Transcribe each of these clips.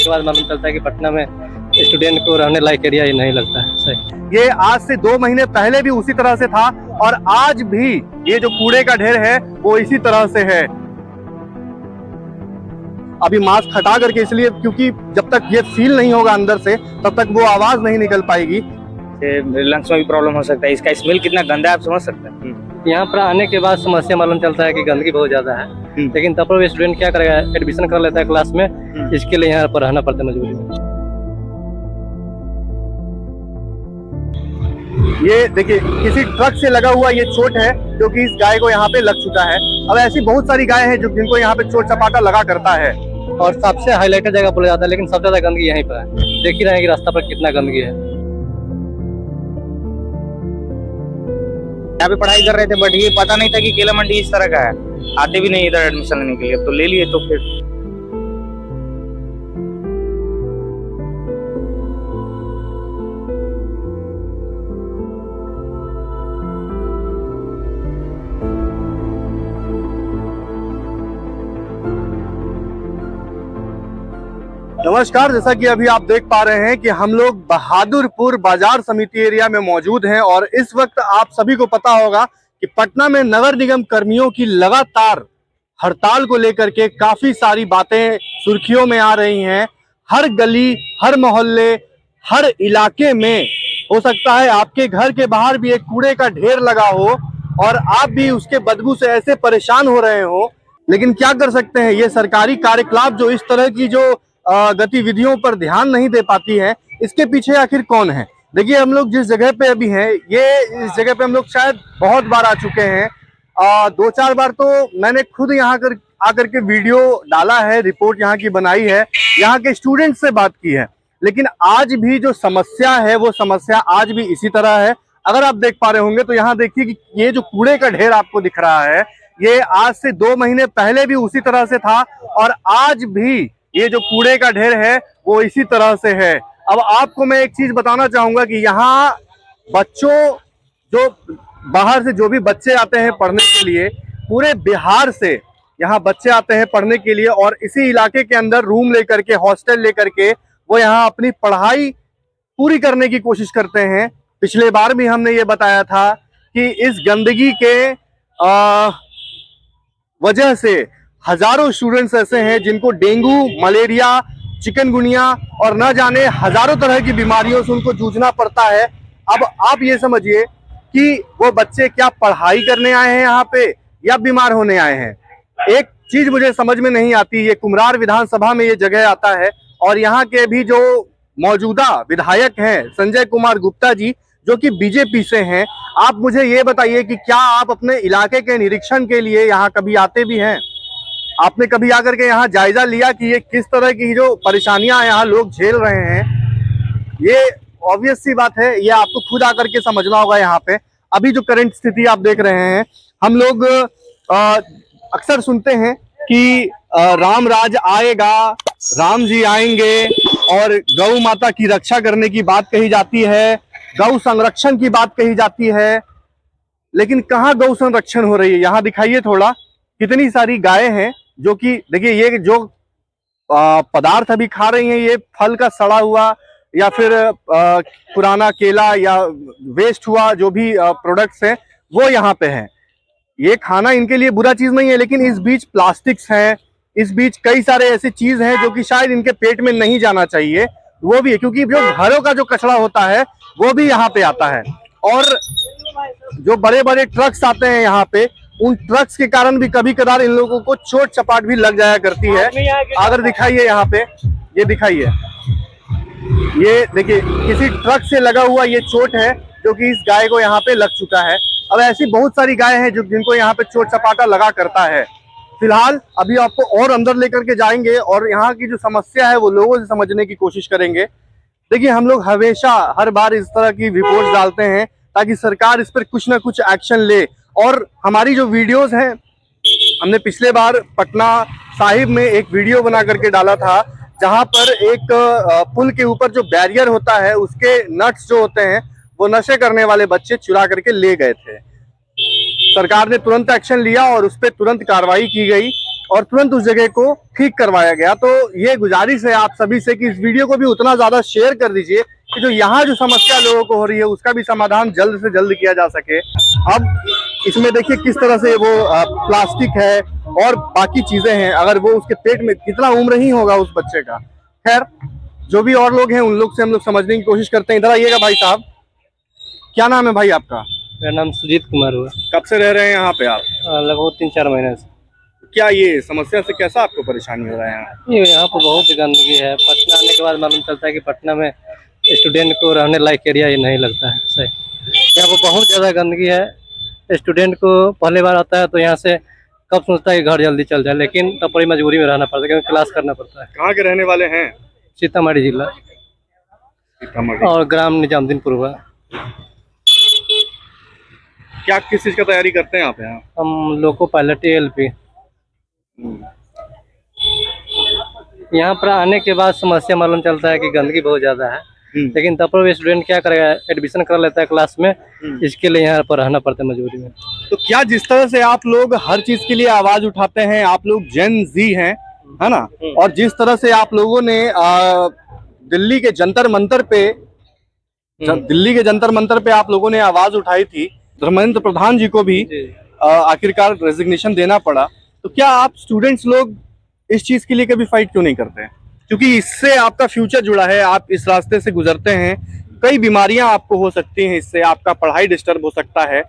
देखने के बाद मालूम चलता है कि पटना में स्टूडेंट को रहने लायक एरिया ही नहीं लगता है सही। ये आज से 2 महीने पहले भी उसी तरह से था और आज भी ये जो कूड़े का ढेर है वो इसी तरह से है। अभी मास्क हटा करके इसलिए क्योंकि जब तक ये फील नहीं होगा अंदर से तब तक वो आवाज नहीं निकल पाएगी। लंग्स में भी प्रॉब्लम हो सकता है। इसका स्मेल कितना गंदा है आप समझ सकते हैं। यहाँ पर आने के बाद समस्या मालूम चलता है कि गंदगी बहुत ज्यादा है, लेकिन तब पर स्टूडेंट क्या करेगा, एडमिशन कर लेता है क्लास में, इसके लिए यहाँ पर रहना पड़ता है मजबूरी में। ये देखिए किसी ट्रक से लगा हुआ ये चोट है जो कि इस गाय को यहाँ पे लग चुका है। अब ऐसी बहुत सारी गाय हैं जो जिनको यहाँ पे चोट चपाटा लगा करता है। और सबसे हाईलाइटेड जगह बोला जाता है, लेकिन सबसे ज्यादा गंदगी यहीं पर है। देख ही रहे हैं कि रास्ता पर कितना गंदगी है। यहाँ पे पढ़ाई कर रहे थे बट ये पता नहीं था कि केला मंडी इस तरह का है। आते भी नहीं इधर एडमिशन लेने के लिए, तो ले लिए। तो फिर नमस्कार, जैसा कि अभी आप देख पा रहे हैं कि हम लोग बहादुरपुर बाजार समिति एरिया में मौजूद हैं और इस वक्त आप सभी को पता होगा कि पटना में नगर निगम कर्मियों की लगातार हड़ताल को लेकर के काफी सारी बातें सुर्खियों में आ रही हैं। हर गली, हर मोहल्ले, हर इलाके में हो सकता है आपके घर के बाहर भी एक कूड़े का ढेर लगा हो और आप भी उसके बदबू से ऐसे परेशान हो रहे हो। लेकिन क्या कर सकते हैं, ये सरकारी कार्यकलाप जो इस तरह की जो गतिविधियों पर ध्यान नहीं दे पाती है, इसके पीछे आखिर कौन है। देखिए हम लोग जिस जगह पे अभी हैं, ये इस जगह पे हम लोग शायद बहुत बार आ चुके हैं। 2-4 बार तो मैंने खुद यहाँ आकर के वीडियो डाला है, रिपोर्ट यहाँ की बनाई है, यहाँ के स्टूडेंट से बात की है। लेकिन आज भी जो समस्या है वो समस्या आज भी इसी तरह है। अगर आप देख पा रहे होंगे तो यहाँ देखिए कि ये जो कूड़े का ढेर आपको दिख रहा है, ये आज से 2 महीने पहले भी उसी तरह से था और आज भी ये जो कूड़े का ढेर है वो इसी तरह से है। अब आपको मैं एक चीज बताना चाहूंगा कि यहाँ बच्चों, जो बाहर से जो भी बच्चे आते हैं पढ़ने के लिए, पूरे बिहार से यहाँ बच्चे आते हैं पढ़ने के लिए और इसी इलाके के अंदर रूम लेकर के, हॉस्टल लेकर के वो यहाँ अपनी पढ़ाई पूरी करने की कोशिश करते हैं। पिछले बार भी हमने ये बताया था कि इस गंदगी के वजह से हजारों स्टूडेंट्स ऐसे हैं जिनको डेंगू, मलेरिया, चिकनगुनिया और न जाने हजारों तरह की बीमारियों से उनको जूझना पड़ता है। अब आप ये समझिए कि वो बच्चे क्या पढ़ाई करने आए हैं यहाँ पे या बीमार होने आए हैं। एक चीज मुझे समझ में नहीं आती, ये कुम्हरार विधानसभा में ये जगह आता है और यहाँ के भी जो मौजूदा विधायक हैं संजय कुमार गुप्ता जी, जो कि बीजेपी से हैं, आप मुझे ये बताइए कि क्या आप अपने इलाके के निरीक्षण के लिए यहाँ कभी आते भी हैं? आपने कभी आकर के यहाँ जायजा लिया कि ये किस तरह की जो परेशानियां यहाँ लोग झेल रहे हैं? ये ऑब्वियस सी बात है, ये आपको खुद आकर के समझना होगा। यहाँ पे अभी जो करंट स्थिति आप देख रहे हैं, हम लोग अक्सर सुनते हैं कि राम राज आएगा, राम जी आएंगे और गौ माता की रक्षा करने की बात कही जाती है, गौ संरक्षण की बात कही जाती है। लेकिन कहाँ गौ संरक्षण हो रही है? यहाँ दिखाइए थोड़ा, कितनी सारी गायें हैं जो कि देखिए ये जो पदार्थ अभी खा रही हैं, ये फल का सड़ा हुआ या फिर पुराना केला या वेस्ट हुआ जो भी प्रोडक्ट्स हैं वो यहाँ पे हैं। ये खाना इनके लिए बुरा चीज नहीं है, लेकिन इस बीच प्लास्टिक्स हैं, इस बीच कई सारे ऐसी चीज हैं जो कि शायद इनके पेट में नहीं जाना चाहिए, वो भी है। क्योंकि जो घरों का जो कचरा होता है वो भी यहाँ पे आता है और जो बड़े बड़े ट्रक्स आते हैं यहाँ पे, उन ट्रक्स के कारण भी कभी कदार इन लोगों को चोट चपाट भी लग जाया करती है। अगर दिखाइए यहाँ पे, ये दिखाइए, ये देखिए किसी ट्रक से लगा हुआ ये चोट है जो कि इस गाय को यहाँ पे लग चुका है। अब ऐसी बहुत सारी गाय हैं जो जिनको यहाँ पे चोट चपाटा लगा करता है। फिलहाल अभी आपको और अंदर लेकर के जाएंगे और यहाँ की जो समस्या है वो लोगों से समझने की कोशिश करेंगे। देखिए हम लोग हमेशा हर बार इस तरह की रिपोर्ट डालते हैं ताकि सरकार इस पर कुछ ना कुछ एक्शन ले। और हमारी जो वीडियोस हैं, हमने पिछले बार पटना साहिब में एक वीडियो बना करके डाला था जहां पर एक पुल के ऊपर जो बैरियर होता है उसके नट्स जो होते हैं वो नशे करने वाले बच्चे चुरा करके ले गए थे। सरकार ने तुरंत एक्शन लिया और उस पर तुरंत कार्रवाई की गई और तुरंत उस जगह को ठीक करवाया गया। तो ये गुजारिश है आप सभी से कि इस वीडियो को भी उतना ज्यादा शेयर कर दीजिए कि जो यहाँ जो समस्या लोगों को हो रही है उसका भी समाधान जल्द से जल्द किया जा सके। अब इसमें देखिए किस तरह से वो प्लास्टिक है और बाकी चीजें हैं, अगर वो उसके पेट में कितना उम्र ही होगा उस बच्चे का। खैर जो भी और लोग हैं उन लोग से हम लोग समझने की कोशिश करते हैं। इधर आइएगा भाई साहब, क्या नाम है भाई आपका? मेरा नाम सुजीत कुमार हुआ। कब से रह रहे हैं यहाँ पे आप? लगभग 3-4 महीने से। क्या ये समस्या से कैसा आपको परेशानी हो रहा है यहाँ? ये यहाँ पर बहुत गंदगी है। पटना आने के बाद मालूम चलता है कि पटना में स्टूडेंट को रहने लायक एरिया ही नहीं लगता है सही। यहाँ पर बहुत ज़्यादा गंदगी है। स्टूडेंट को पहली बार आता है तो यहाँ से कब सोचता है कि घर जल्दी चल जाए, लेकिन तब बड़ी मजबूरी में रहना पड़ता है क्योंकि क्लास करना पड़ता है। कहाँ के रहने वाले हैं? सीतामढ़ी जिला और ग्राम निजामुद्दीनपुर हुआ। क्या किस चीज का तैयारी करते हैं आप यहाँ? हम लोको पायलट ALP। यहाँ पर आने के बाद समस्या मालूम चलता है कि गंदगी बहुत ज्यादा है, लेकिन तब पर स्टूडेंट क्या करेगा, एडमिशन कर लेता है क्लास में, इसके लिए यहाँ पर रहना पड़ता है मजबूरी में। तो क्या जिस तरह से आप लोग हर चीज के लिए आवाज उठाते हैं, आप लोग जेन जी हैं, है ना, और जिस तरह से आप लोगों ने दिल्ली के जंतर मंतर पे आप लोगों ने आवाज उठाई थी, धर्मेंद्र प्रधान जी को भी आखिरकार रेजिग्नेशन देना पड़ा, तो क्या आप स्टूडेंट्स लोग इस चीज के लिए कभी फाइट क्यों नहीं करते हैं? क्योंकि इससे आपका फ्यूचर जुड़ा है, आप इस रास्ते से गुजरते हैं, कई बीमारियां आपको हो सकती हैं, इससे आपका पढ़ाई डिस्टर्ब हो सकता है।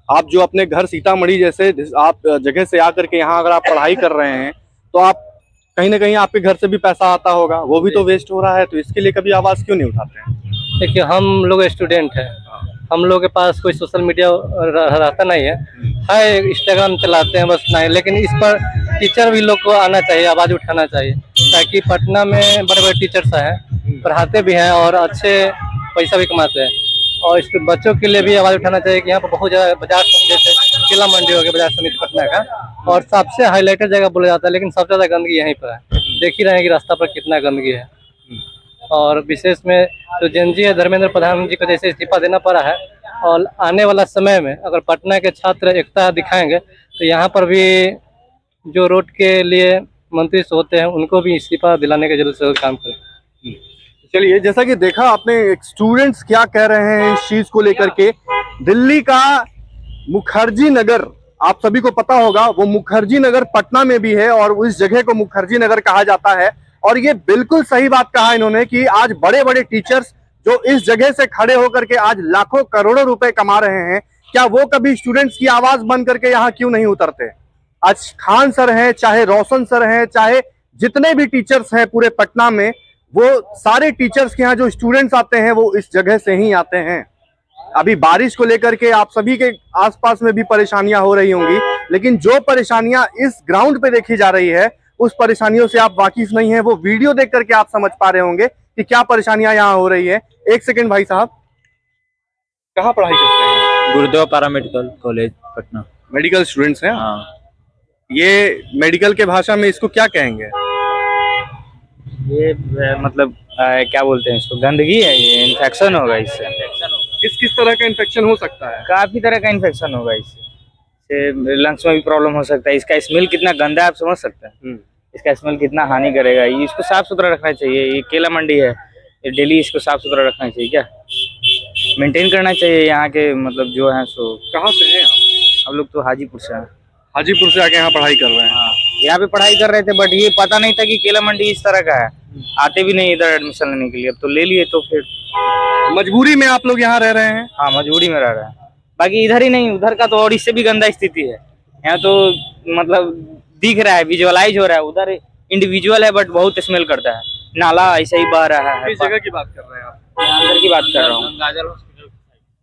आप जो अपने घर सीतामढ़ी जैसे आप जगह से आकर के यहाँ अगर आप पढ़ाई कर रहे हैं तो आप कहीं ना कहीं आपके घर से भी पैसा आता होगा, वो भी तो वेस्ट हो रहा है, तो इसके लिए कभी आवाज क्यों नहीं उठाते हैं? देखिए हम लोग स्टूडेंट हैं, हम लोग के पास कोई सोशल मीडिया रहता नहीं है, इंस्टाग्राम चलाते हैं बस नहीं, लेकिन इस पर टीचर भी लोग को आना चाहिए, आवाज़ उठाना चाहिए, ताकि पटना में बड़े बड़े टीचर्स हैं, पढ़ाते भी हैं और अच्छे पैसा भी कमाते हैं, और इस बच्चों के लिए भी आवाज़ उठाना चाहिए कि यहाँ पर बहुत ज़्यादा बाजार जैसे केला मंडी हो गया बाजार समिति पटना का, और सबसे हाईलाइटेड जगह बोला जाता है, लेकिन सबसे ज़्यादा गंदगी यहीं पर है। देख ही रहे हैं कि रास्ता पर कितना गंदगी है, और विशेष में जो जेनजी है, धर्मेंद्र प्रधान जी को जैसे इस्तीफा देना पड़ा है, और आने वाला समय में अगर पटना के छात्र एकता दिखाएंगे तो यहाँ पर भी जो रोड के लिए मंत्री होते हैं उनको भी इस्तीफा दिलाने के जल्द से जल्द काम करें। चलिए, जैसा कि देखा आपने स्टूडेंट्स क्या कह रहे हैं इस चीज को लेकर के। दिल्ली का मुखर्जी नगर आप सभी को पता होगा, वो मुखर्जी नगर पटना में भी है और उस जगह को मुखर्जी नगर कहा जाता है। और ये बिल्कुल सही बात कहा इन्होंने कि आज बड़े बड़े टीचर्स जो इस जगह से खड़े होकर के आज लाखों करोड़ों रुपए कमा रहे हैं, क्या वो कभी स्टूडेंट्स की आवाज बन करके यहाँ क्यों नहीं उतरते? आज खान सर हैं, चाहे रोशन सर हैं, चाहे जितने भी टीचर्स हैं पूरे पटना में, वो सारे टीचर्स के यहाँ जो स्टूडेंट्स आते हैं वो इस जगह से ही आते हैं। अभी बारिश को लेकर के आप सभी के आसपास में भी परेशानियां हो रही होंगी, लेकिन जो परेशानियां इस ग्राउंड पे देखी जा रही है उस परेशानियों से आप वाकिफ नहीं है। वो वीडियो देख करके आप समझ पा रहे होंगे कि क्या परेशानियां यहाँ हो रही है। एक सेकंड भाई साहब, कहाँ पढ़ाई करते हैं? गुरुदेव paramedical college Patna. Medical students हैं? हाँ। ये मेडिकल के भाषा में इसको क्या कहेंगे? ये मतलब क्या बोलते हैं इसको, गंदगी है, ये इन्फेक्शन होगा इससे। किस तरह का इन्फेक्शन हो सकता है? काफी तरह का इन्फेक्शन होगा इससे, लंग्स में भी प्रॉब्लम हो सकता है। इसका स्मेल कितना गंदा है आप समझ सकते हैं, इसका स्मेल कितना हानि करेगा। इसको साफ सुथरा रखना चाहिए, ये केला मंडी है, ये डेली इसको साफ सुथरा रखना चाहिए, क्या मेंटेन करना चाहिए। यहाँ के मतलब जो है सो। कहाँ से हैं आप? हम लोग तो हाजीपुर से हैं। हाजीपुर से आके यहाँ पढ़ाई कर रहे हैं? हाँ, यहाँ पे पढ़ाई कर रहे थे, बट ये पता नहीं था कि केला मंडी इस तरह का है, आते भी नहीं इधर एडमिशन लेने के लिए, अब तो ले लिए। तो फिर मजबूरी में आप लोग यहाँ रह रहे हैं? हाँ, मजबूरी में रह रहे हैं। बाकी इधर ही नहीं, उधर का तो और इससे भी गंदा स्थिति है। यहाँ तो मतलब दिख रहा है, विजुअलाइज हो रहा है, उधर इंडिविजुअल है बट बहुत स्मेल करता है, नाला ऐसे ही बह रहा है। किस जगह की बात कर रहे हैं आप? अंदर की बात कर रहा हूँ,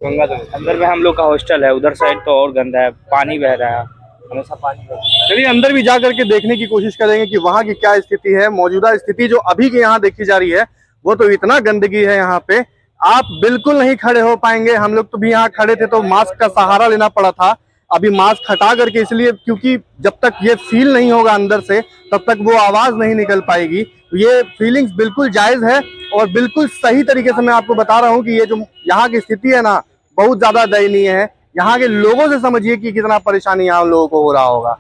गंगाजल अंदर में हम लोग का हॉस्टल है, उधर साइड तो और गंदा है, पानी बह रहा है, हमेशा पानी बह रहा है। चलिए अंदर भी जा करके देखने की कोशिश करेंगे कि वहाँ की क्या स्थिति है। मौजूदा स्थिति जो अभी के यहाँ देखी जा रही है वो तो इतना गंदगी है यहाँ पे, आप बिल्कुल नहीं खड़े हो पाएंगे। हम लोग तो भी यहाँ खड़े थे तो मास्क का सहारा लेना पड़ा था, अभी मास्क हटा करके, इसलिए क्योंकि जब तक ये फील नहीं होगा अंदर से तब तक वो आवाज नहीं निकल पाएगी। तो ये फीलिंग्स बिल्कुल जायज है और बिल्कुल सही तरीके से मैं आपको बता रहा हूँ कि ये जो यहाँ की स्थिति है ना बहुत ज्यादा दयनीय है। यहाँ के लोगों से समझिए कि कितना परेशानी यहाँ लोगों को हो रहा होगा।